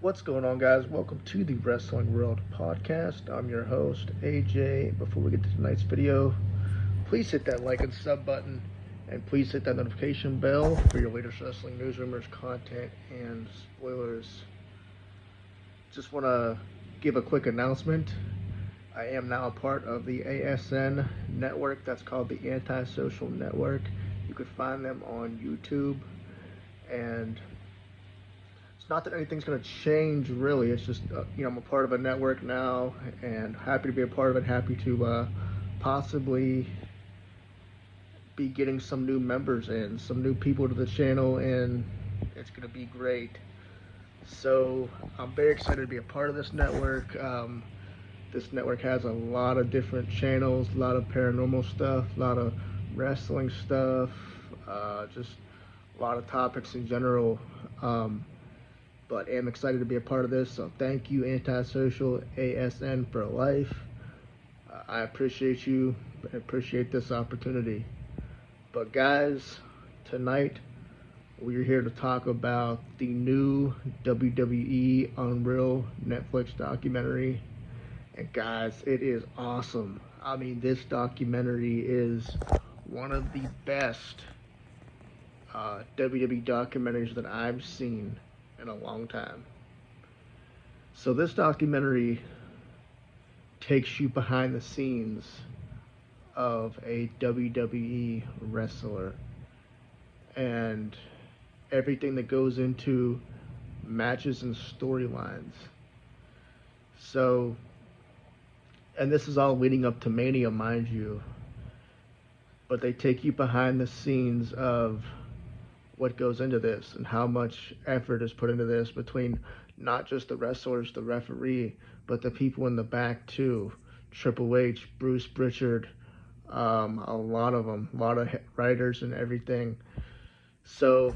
What's going on, guys? Welcome to the Wrestling World Podcast. I'm your host, AJ. Before we get to tonight's video, please hit that like and sub button, and please hit that notification bell for your latest wrestling news, rumors, content, and spoilers. Just want to give a quick announcement. I am now a part of the ASN network. That's called the Antisocial Network. You can find them on YouTube, and it's not that anything's going to change really. It's just I'm a part of a network now, and happy to be a part of it. Happy to possibly be getting some new members in, some new people to the channel, and it's going to be great. So I'm very excited to be a part of this network. This network has a lot of different channels, a lot of paranormal stuff, a lot of wrestling stuff, just a lot of topics in general. But am excited to be a part of this. So thank you, Antisocial ASN for life. I appreciate you. I appreciate this opportunity. But guys, tonight we're here to talk about the new WWE Unreal Netflix documentary. And guys, it is awesome. I mean, this documentary is one of the best WWE documentaries that I've seen in a long time. So this documentary takes you behind the scenes of a WWE wrestler and everything that goes into matches and storylines. So, and this is all leading up to Mania, mind you, but they take you behind the scenes of what goes into this and how much effort is put into this between not just the wrestlers, the referee, but the people in the back too. Triple H, Bruce Pritchard, a lot of them, a lot of writers and everything. So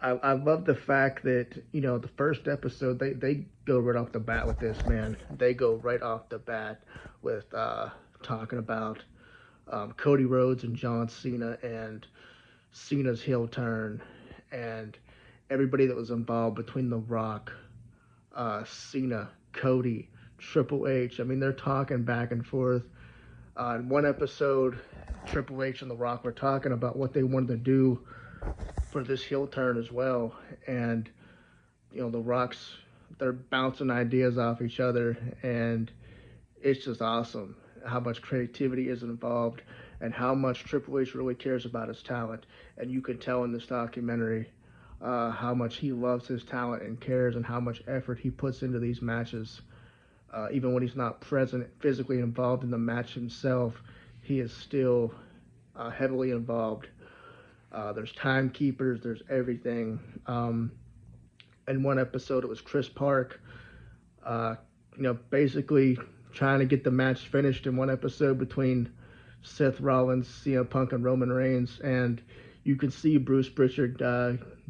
I love the fact that, the first episode, they go right off the bat with this, man. They go right off the bat with talking about Cody Rhodes and John Cena and Cena's heel turn and everybody that was involved between The Rock, Cena, Cody, Triple H. I mean, they're talking back and forth. In one episode, Triple H and The Rock were talking about what they wanted to do for this heel turn as well. And, The Rock's, they're bouncing ideas off each other, and it's just awesome how much creativity is involved and how much Triple H really cares about his talent. And you can tell in this documentary how much he loves his talent and cares and how much effort he puts into these matches. Even when he's not present, physically involved in the match himself, he is still heavily involved. There's timekeepers, there's everything. In one episode, it was Chris Park, basically trying to get the match finished in one episode between Seth Rollins, CM Punk, and Roman Reigns, and you can see Bruce Pritchard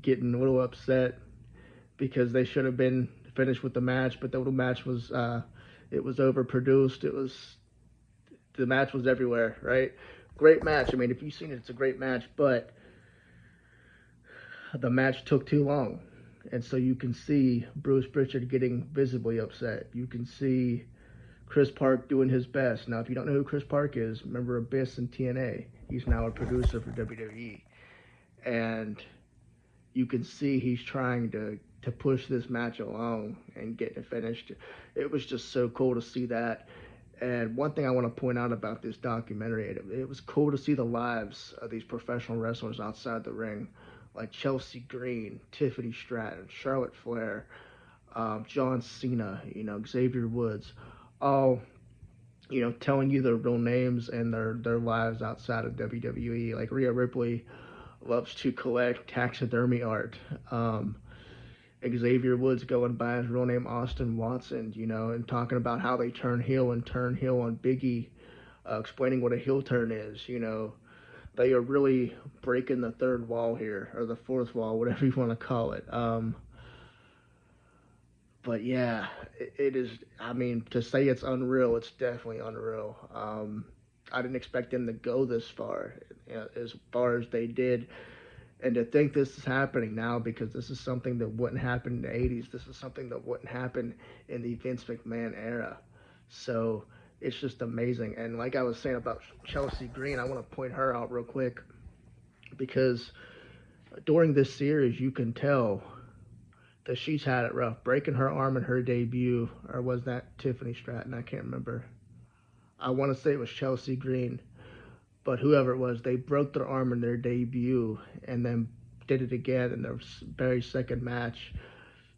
getting a little upset because they should have been finished with the match, but the little match was it was overproduced. The match was everywhere, right? Great match. I mean, if you've seen it, it's a great match, but the match took too long, and so you can see Bruce Pritchard getting visibly upset. You can see Chris Park doing his best. Now, if you don't know who Chris Park is, remember Abyss and TNA. He's now a producer for WWE. And you can see he's trying to push this match along and get it finished. It was just so cool to see that. And one thing I want to point out about this documentary, it was cool to see the lives of these professional wrestlers outside the ring, like Chelsea Green, Tiffany Stratton, Charlotte Flair, John Cena, Xavier Woods, all, telling you their real names and their lives outside of WWE. Like Rhea Ripley loves to collect taxidermy art. Xavier Woods going by his real name Austin Watson, and talking about how they turn heel on Biggie, explaining what a heel turn is. They are really breaking the third wall here, or the fourth wall, whatever you want to call it. But yeah, it is. I mean, to say it's unreal, it's definitely unreal. I didn't expect them to go this far, as far as they did. And to think this is happening now, because this is something that wouldn't happen in the 80s. This is something that wouldn't happen in the Vince McMahon era. So it's just amazing. And like I was saying about Chelsea Green, I want to point her out real quick because during this series, you can tell that she's had it rough. Breaking her arm in her debut, or was that Tiffany Stratton? I can't remember. I want to say it was Chelsea Green, but whoever it was, they broke their arm in their debut and then did it again in their very second match.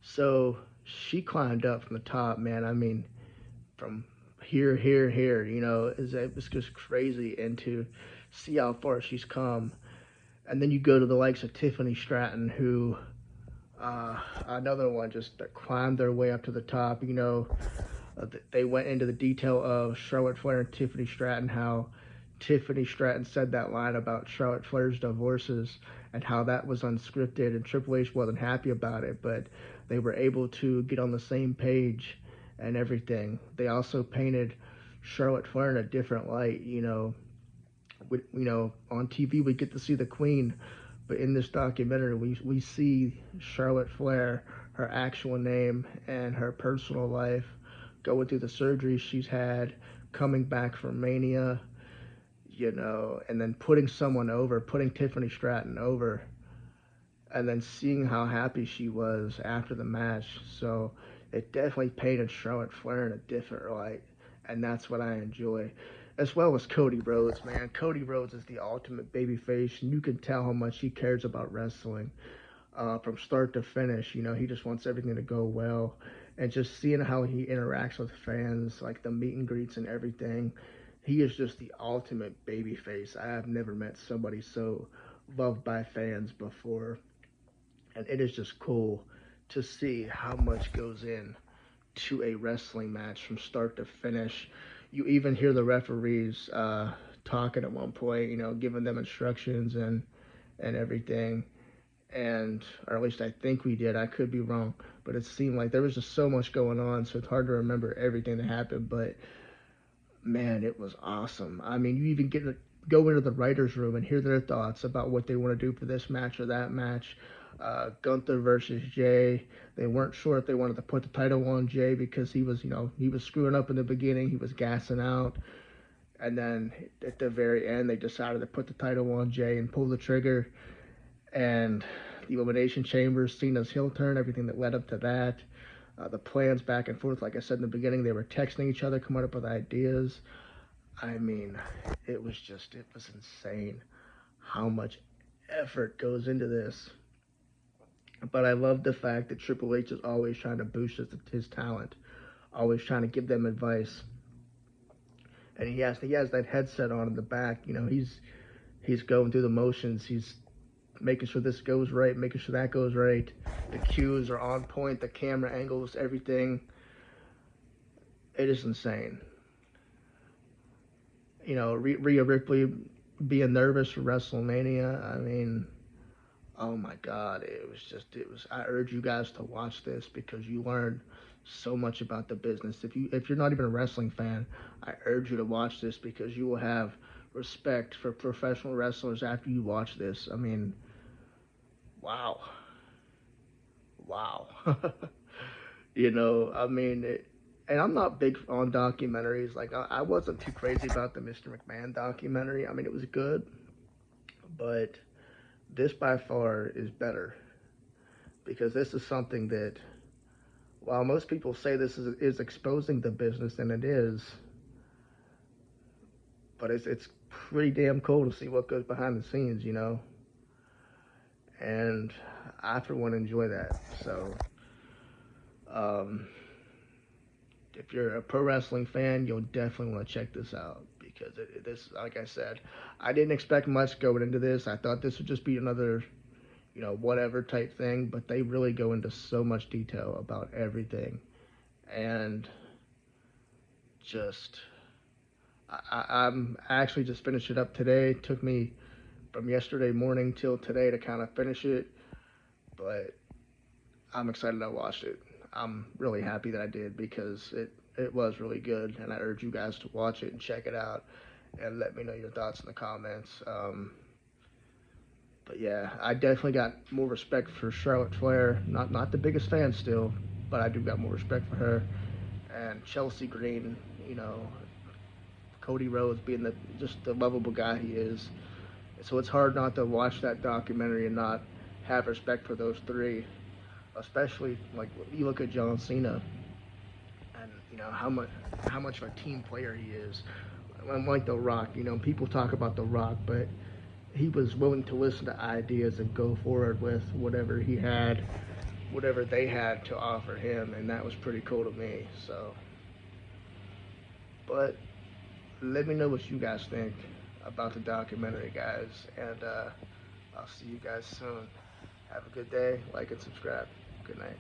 So she climbed up from the top, man. I mean, from here, it was just crazy. And to see how far she's come. And then you go to the likes of Tiffany Stratton, who, another one, just climbed their way up to the top. They went into the detail of Charlotte Flair and Tiffany Stratton, how Tiffany Stratton said that line about Charlotte Flair's divorces and how that was unscripted, and Triple H wasn't happy about it, but they were able to get on the same page and everything. They also painted Charlotte Flair in a different light. On TV we get to see the Queen, but in this documentary we see Charlotte Flair, her actual name and her personal life, going through the surgeries she's had, coming back from Mania, and then putting someone over, putting Tiffany Stratton over, and then seeing how happy she was after the match. So it definitely painted Charlotte Flair in a different light, and that's what I enjoy. As well as Cody Rhodes, man. Cody Rhodes is the ultimate babyface, and you can tell how much he cares about wrestling. From start to finish, he just wants everything to go well. And just seeing how he interacts with fans, like the meet and greets and everything, he is just the ultimate babyface. I have never met somebody so loved by fans before. And it is just cool to see how much goes in to a wrestling match from start to finish. You even hear the referees talking at one point, giving them instructions and everything. Or at least I think we did. I could be wrong, but it seemed like there was just so much going on, so it's hard to remember everything that happened. But man, it was awesome. I mean, you even get to go into the writers' room and hear their thoughts about what they want to do for this match or that match. Gunther versus Jay. They weren't sure if they wanted to put the title on Jay because he was screwing up in the beginning. He was gassing out. And then at the very end, they decided to put the title on Jay and pull the trigger. And the Elimination Chamber, Cena's heel turn, everything that led up to that. The plans back and forth, like I said in the beginning, they were texting each other, coming up with ideas. I mean, it was insane how much effort goes into this. But I love the fact that Triple H is always trying to boost his talent, always trying to give them advice. And he has that headset on in the back. He's going through the motions. He's making sure this goes right, making sure that goes right. The cues are on point, the camera angles, everything. It is insane. Rhea Ripley being nervous for WrestleMania. I mean, oh my God, I urge you guys to watch this because you learn so much about the business. If you're not even a wrestling fan, I urge you to watch this because you will have respect for professional wrestlers after you watch this. I mean, wow. And I'm not big on documentaries. Like, I wasn't too crazy about the Mr. McMahon documentary. I mean, it was good, but this by far is better because this is something that, while most people say this is exposing the business, and it is, but it's pretty damn cool to see what goes behind the scenes, and I, for one, enjoy that. So, if you're a pro wrestling fan, you'll definitely want to check this out because this, like I said, I didn't expect much going into this. I thought this would just be another, whatever type thing, but they really go into so much detail about everything. And just, I'm actually just finished it up today. It took me from yesterday morning till today to kind of finish it, but I'm excited I watched it. I'm really happy that I did because it was really good, and I urge you guys to watch it and check it out and let me know your thoughts in the comments. But yeah, I definitely got more respect for Charlotte Flair. Not the biggest fan still, but I do got more respect for her. And Chelsea Green, you know, Cody Rhodes being just the lovable guy he is. So it's hard not to watch that documentary and not have respect for those three, especially like you look at John Cena and you know how much of a team player he is. Unlike The Rock, you know, people talk about The Rock, but he was willing to listen to ideas and go forward with whatever he had, whatever they had to offer him, and that was pretty cool to me. So, but let me know what you guys think about the documentary, guys, and I'll see you guys soon. Have a good day, like and subscribe. Good night.